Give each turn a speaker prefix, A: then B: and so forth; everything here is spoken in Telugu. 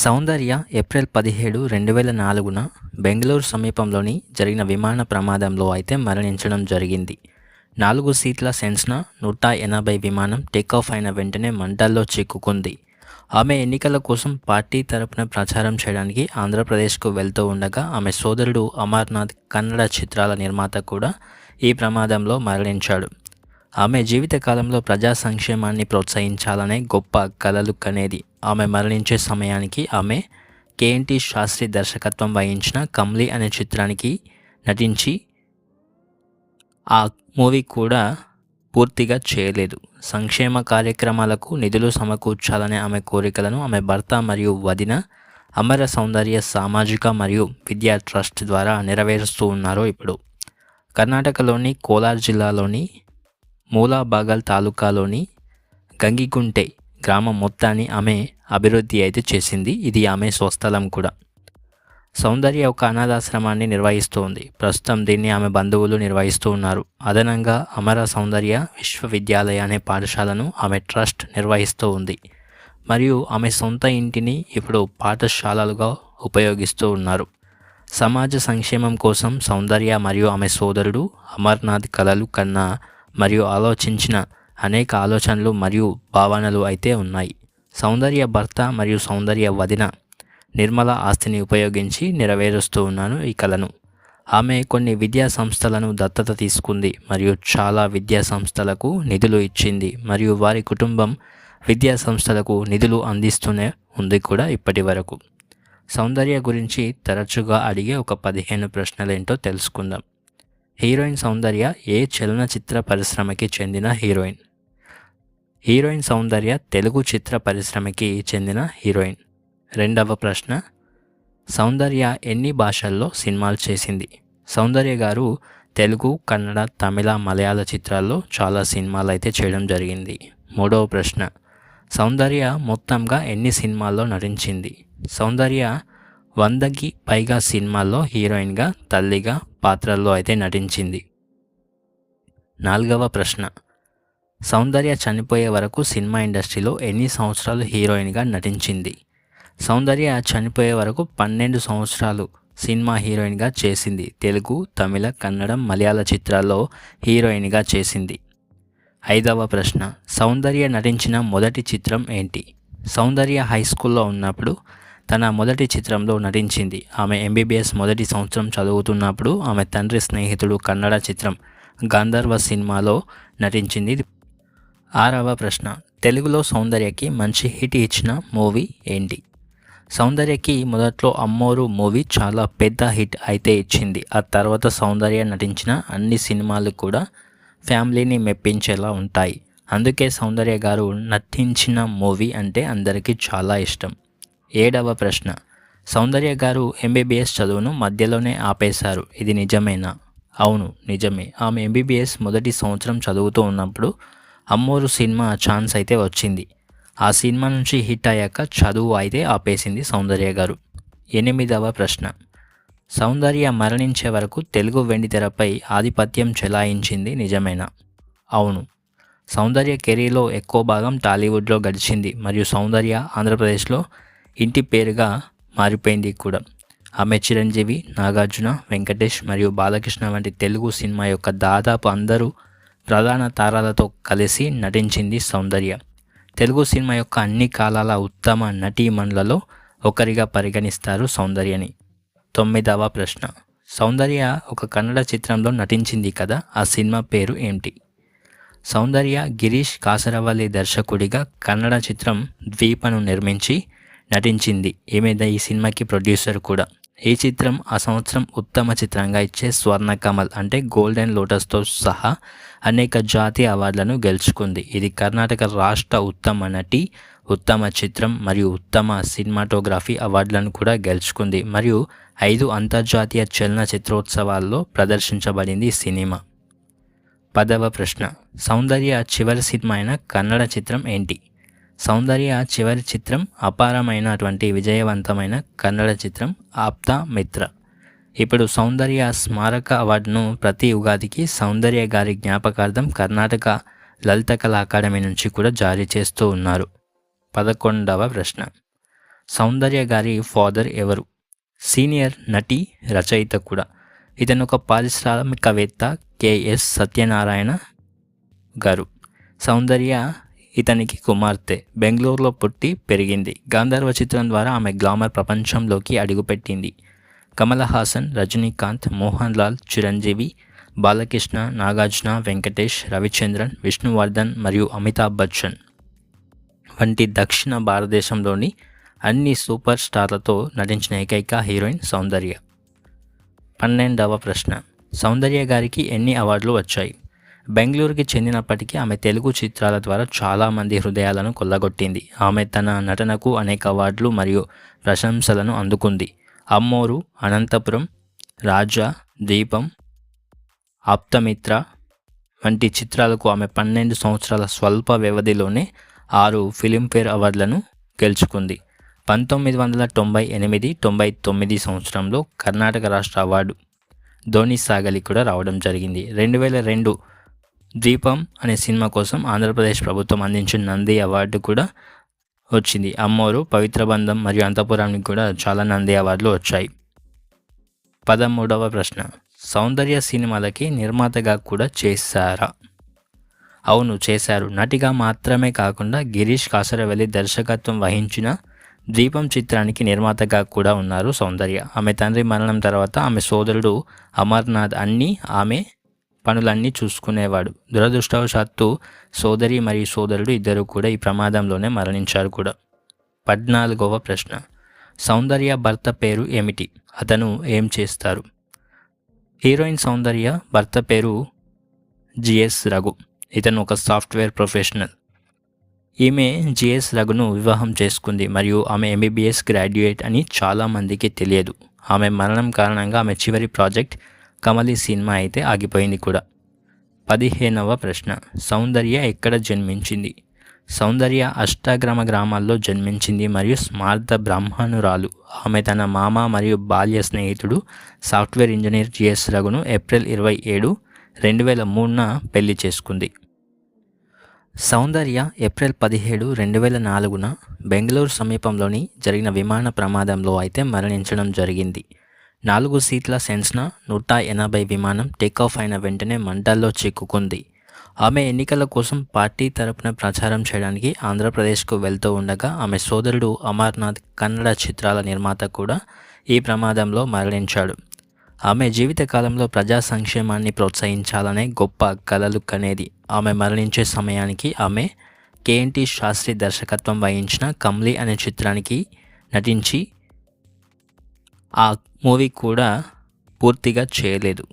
A: సౌందర్య ఏప్రిల్ 17, 2004న బెంగళూరు సమీపంలోని జరిగిన విమాన ప్రమాదంలో అయితే మరణించడం జరిగింది. 4 సీట్ల సెన్స్నా 180 విమానం టేకాఫ్ అయిన వెంటనే మంటల్లో చిక్కుకుంది. ఆమె ఎన్నికల కోసం పార్టీ తరపున ప్రచారం చేయడానికి ఆంధ్రప్రదేశ్కు వెళ్తూ ఉండగా ఆమె సోదరుడు అమర్నాథ్ కన్నడ చిత్రాల నిర్మాత కూడా ఈ ప్రమాదంలో మరణించాడు. ఆమె జీవితకాలంలో ప్రజా సంక్షేమాన్ని ప్రోత్సహించాలనే గొప్ప కలలు కనేది. ఆమె మరణించే సమయానికి ఆమె కేఎన్టీ శాస్త్రి దర్శకత్వం వహించిన కమ్లీ అనే చిత్రానికి నటించి ఆ మూవీ కూడా పూర్తిగా చేయలేదు. సంక్షేమ కార్యక్రమాలకు నిధులు సమకూర్చాలనే ఆమె కోరికలను ఆమె భర్త మరియు వదిన అమర సౌందర్య సామాజిక మరియు విద్యా ట్రస్ట్ ద్వారా నెరవేరుస్తూ ఉన్నారు. ఇప్పుడు కర్ణాటకలోని కోలార్ జిల్లాలోని మూలాబాగల్ తాలూకాలోని గంగిగుంటె గ్రామం మొత్తాన్ని ఆమె అభివృద్ధి అయితే చేసింది. ఇది ఆమె స్వస్థలం కూడా. సౌందర్య ఒక అనాథాశ్రమాన్ని నిర్వహిస్తూ ఉంది. ప్రస్తుతం దీన్ని ఆమె బంధువులు నిర్వహిస్తూ ఉన్నారు. అదనంగా అమర సౌందర్య విశ్వవిద్యాలయ అనే పాఠశాలను ఆమె ట్రస్ట్ నిర్వహిస్తూ ఉంది మరియు ఆమె సొంత ఇంటిని ఇప్పుడు పాఠశాలలుగా ఉపయోగిస్తూ ఉన్నారు. సమాజ సంక్షేమం కోసం సౌందర్య మరియు ఆమె సోదరుడు అమర్నాథ్ కలలు కన్నా మరియు ఆలోచించిన అనేక ఆలోచనలు మరియు భావనలు అయితే ఉన్నాయి. సౌందర్య భర్త మరియు సౌందర్య వదిన నిర్మల ఆస్తిని ఉపయోగించి నెరవేరుస్తూ ఉన్నాను ఈ కలను. ఆమె కొన్ని విద్యా సంస్థలను దత్తత తీసుకుంది మరియు చాలా విద్యా సంస్థలకు నిధులు ఇచ్చింది మరియు వారి కుటుంబం విద్యా సంస్థలకు నిధులు అందిస్తూనే ఉంది కూడా ఇప్పటి వరకు. సౌందర్య గురించి తరచుగా అడిగే ఒక 15 ప్రశ్నలేంటో తెలుసుకుందాం. హీరోయిన్ సౌందర్య ఏ చలనచిత్ర పరిశ్రమకి చెందిన హీరోయిన్? హీరోయిన్ సౌందర్య తెలుగు చిత్ర పరిశ్రమకి చెందిన హీరోయిన్. రెండవ ప్రశ్న, సౌందర్య ఎన్ని భాషల్లో సినిమాలు చేసింది? సౌందర్య గారు తెలుగు, కన్నడ, తమిళ, మలయాళ చిత్రాల్లో చాలా సినిమాలు అయితే చేయడం జరిగింది. మూడవ ప్రశ్న, సౌందర్య మొత్తంగా ఎన్ని సినిమాల్లో నటించింది? సౌందర్య 100కి పైగా సినిమాల్లో హీరోయిన్గా, తల్లిగా పాత్రల్లో అయితే నటించింది. నాలుగవ ప్రశ్న, సౌందర్య చనిపోయే వరకు సినిమా ఇండస్ట్రీలో ఎన్ని సంవత్సరాలు హీరోయిన్గా నటించింది? సౌందర్య చనిపోయే వరకు 12 సంవత్సరాలు సినిమా హీరోయిన్గా చేసింది. తెలుగు, తమిళ, కన్నడం, మలయాళ చిత్రాల్లో హీరోయిన్గా చేసింది. ఐదవ ప్రశ్న, సౌందర్య నటించిన మొదటి చిత్రం ఏంటి? సౌందర్య హై స్కూల్లో ఉన్నప్పుడు తన మొదటి చిత్రంలో నటించింది. ఆమె ఎంబీబీఎస్ మొదటి సంవత్సరం చదువుతున్నప్పుడు ఆమె తండ్రి స్నేహితుడు కన్నడ చిత్రం గంధర్వ సినిమాలో నటించింది. ఆరవ ప్రశ్న, తెలుగులో సౌందర్యకి మంచి హిట్ ఇచ్చిన మూవీ ఏంటి? సౌందర్యకి మొదట్లో అమ్మోరు మూవీ చాలా పెద్ద హిట్ అయితే ఇచ్చింది. ఆ తర్వాత సౌందర్య నటించిన అన్ని సినిమాలు కూడా ఫ్యామిలీని మెప్పించేలా ఉంటాయి. అందుకే సౌందర్య గారు నటించిన మూవీ అంటే అందరికీ చాలా ఇష్టం. ఏడవ ప్రశ్న, సౌందర్య గారు ఎంబీబీఎస్ చదువును మధ్యలోనే ఆపేశారు. ఇది నిజమేనా? అవును, నిజమే. ఆమె ఎంబీబీఎస్ మొదటి సంవత్సరం చదువుతూ ఉన్నప్పుడు అమ్మోరు సినిమా ఛాన్స్ అయితే వచ్చింది. ఆ సినిమా నుంచి హిట్ అయ్యాక చదువు అయితే ఆపేసింది సౌందర్య గారు. ఎనిమిదవ ప్రశ్న, సౌందర్య మరణించే వరకు తెలుగు వెండితెరపై ఆధిపత్యం చెలాయించింది నిజమేనా? అవును. సౌందర్య కెరీర్లో ఎక్కువ భాగం టాలీవుడ్లో గడిచింది మరియు సౌందర్య ఆంధ్రప్రదేశ్లో ఇంటి పేరుగా మారిపోయింది కూడా. ఆమె చిరంజీవి, నాగార్జున, వెంకటేష్ మరియు బాలకృష్ణ వంటి తెలుగు సినిమా యొక్క దాదాపు అందరూ ప్రధాన తారాలతో కలిసి నటించింది సౌందర్య. తెలుగు సినిమా యొక్క అన్ని కాలాల ఉత్తమ నటీమణులలో ఒకరిగా పరిగణిస్తారు సౌందర్యని. తొమ్మిదవ ప్రశ్న, సౌందర్య ఒక కన్నడ చిత్రంలో నటించింది కదా, ఆ సినిమా పేరు ఏంటి? సౌందర్య గిరీష్ కాసరవల్లి దర్శకుడిగా కన్నడ చిత్రం ద్వీపను నిర్మించి నటించింది. ఈమె ఈ సినిమాకి ప్రొడ్యూసర్ కూడా. ఈ చిత్రం ఆ సంవత్సరం ఉత్తమ చిత్రంగా ఇచ్చే స్వర్ణ కమల్ అంటే గోల్డెన్ లోటస్తో సహా అనేక జాతీయ అవార్డులను గెలుచుకుంది. ఇది కర్ణాటక రాష్ట్ర ఉత్తమ నటి, ఉత్తమ చిత్రం మరియు ఉత్తమ సినిమాటోగ్రఫీ అవార్డులను కూడా గెలుచుకుంది మరియు 5 అంతర్జాతీయ చలనచిత్రోత్సవాల్లో ప్రదర్శించబడింది ఈ సినిమా. 10వ ప్రశ్న, సౌందర్య చివరి సినిమా అయిన కన్నడ చిత్రం ఏంటి? సౌందర్య చివరి చిత్రం అపారమైనటువంటి విజయవంతమైన కన్నడ చిత్రం ఆప్తా మిత్ర. ఇప్పుడు సౌందర్య స్మారక అవార్డును ప్రతి ఉగాదికి సౌందర్య గారి జ్ఞాపకార్థం కర్ణాటక లలిత కళా అకాడమీ నుంచి కూడా జారీ చేస్తూ ఉన్నారు. 11వ ప్రశ్న, సౌందర్య గారి ఫాదర్ ఎవరు? సీనియర్ నటి, రచయిత కూడా. ఇతను ఒక పారిశ్రామికవేత్త, కెఎస్ సత్యనారాయణ గారు. సౌందర్య ఇతనికి కుమార్తె. బెంగళూరులో పుట్టి పెరిగింది. గాంధర్వ చిత్రం ద్వారా ఆమె గ్లామర్ ప్రపంచంలోకి అడుగుపెట్టింది. కమల్ హాసన్, రజనీకాంత్, మోహన్ లాల్, చిరంజీవి, బాలకృష్ణ, నాగార్జున, వెంకటేష్, రవిచంద్రన్, విష్ణువర్ధన్ మరియు అమితాబ్ బచ్చన్ వంటి దక్షిణ భారతదేశంలోని అన్ని సూపర్ స్టార్లతో నటించిన ఏకైక హీరోయిన్ సౌందర్య. 12వ ప్రశ్న. సౌందర్య గారికి ఎన్ని అవార్డులు వచ్చాయి? బెంగళూరుకి చెందినప్పటికీ ఆమె తెలుగు చిత్రాల ద్వారా చాలామంది హృదయాలను కొల్లగొట్టింది. ఆమె తన నటనకు అనేక అవార్డులు మరియు ప్రశంసలను అందుకుంది. అమ్మోరు, అనంతపురం, రాజా, దీపం, ఆప్తమిత్ర వంటి చిత్రాలకు ఆమె 12 సంవత్సరాల స్వల్ప వ్యవధిలోనే 6 ఫిలింఫేర్ అవార్డులను గెలుచుకుంది. 1998-99 సంవత్సరంలో కర్ణాటక రాష్ట్ర అవార్డు ధోని సాగలి కూడా రావడం జరిగింది. 2002 దీపం అనే సినిమా కోసం ఆంధ్రప్రదేశ్ ప్రభుత్వం అందించిన నంది అవార్డు కూడా వచ్చింది. అమ్మోరు, పవిత్ర బంధం మరియు అంతపురానికి కూడా చాలా నంది అవార్డులు వచ్చాయి. 13వ ప్రశ్న. సౌందర్య సినిమాలకి నిర్మాతగా కూడా చేశారా? అవును, చేశారు. నటిగా మాత్రమే కాకుండా గిరీష్ కాసరవెల్లి దర్శకత్వం వహించిన దీపం చిత్రానికి నిర్మాతగా కూడా ఉన్నారు సౌందర్య. ఆమె తండ్రి మరణం తర్వాత ఆమె సోదరుడు అమర్నాథ్ ఆమె పనులన్నీ చూసుకునేవాడు. దురదృష్టవశాత్తు సోదరి మరియు సోదరుడు ఇద్దరు కూడా ఈ ప్రమాదంలోనే మరణించారు కూడా. 14వ ప్రశ్న. సౌందర్య భర్త పేరు ఏమిటి? అతను ఏం చేస్తారు? హీరోయిన్ సౌందర్య భర్త పేరు జిఎస్ రఘు. ఇతను ఒక సాఫ్ట్వేర్ ప్రొఫెషనల్. ఈమె జిఎస్ రఘును వివాహం చేసుకుంది మరియు ఆమె ఎంబీబీఎస్ గ్రాడ్యుయేట్ అని చాలామందికి తెలియదు. ఆమె మరణం కారణంగా ఆమె చివరి ప్రాజెక్ట్ కమలి సినిమా అయితే ఆగిపోయింది కూడా. 15వ ప్రశ్న. సౌందర్య ఎక్కడ జన్మించింది? సౌందర్య అష్టాగ్రామ గ్రామాల్లో జన్మించింది మరియు స్మార్త బ్రాహ్మణురాలు. ఆమె తన మామ మరియు బాల్య స్నేహితుడు సాఫ్ట్వేర్ ఇంజనీర్ జిఎస్ రఘును ఏప్రిల్ 27, 2003న పెళ్లి చేసుకుంది. సౌందర్య ఏప్రిల్ 17, 2004న బెంగళూరు సమీపంలోని జరిగిన విమాన ప్రమాదంలో అయితే మరణించడం జరిగింది. 4 సీట్ల సెన్స్నా 180 విమానం టేకాఫ్ అయిన వెంటనే మంటల్లో చిక్కుకుంది. ఆమె ఎన్నికల కోసం పార్టీ తరపున ప్రచారం చేయడానికి ఆంధ్రప్రదేశ్కు వెళ్తూ ఉండగా ఆమె సోదరుడు అమర్నాథ్ కన్నడ చిత్రాల నిర్మాత కూడా ఈ ప్రమాదంలో మరణించాడు. ఆమె జీవితకాలంలో ప్రజా సంక్షేమాన్ని ప్రోత్సహించాలనే గొప్ప కలలు కనేది. ఆమె మరణించే సమయానికి ఆమె కేఎన్టీ శాస్త్రి దర్శకత్వం వహించిన కమ్లీ అనే చిత్రానికి నటించి ఆ మూవీ కూడా పూర్తిగా చేయలేదు.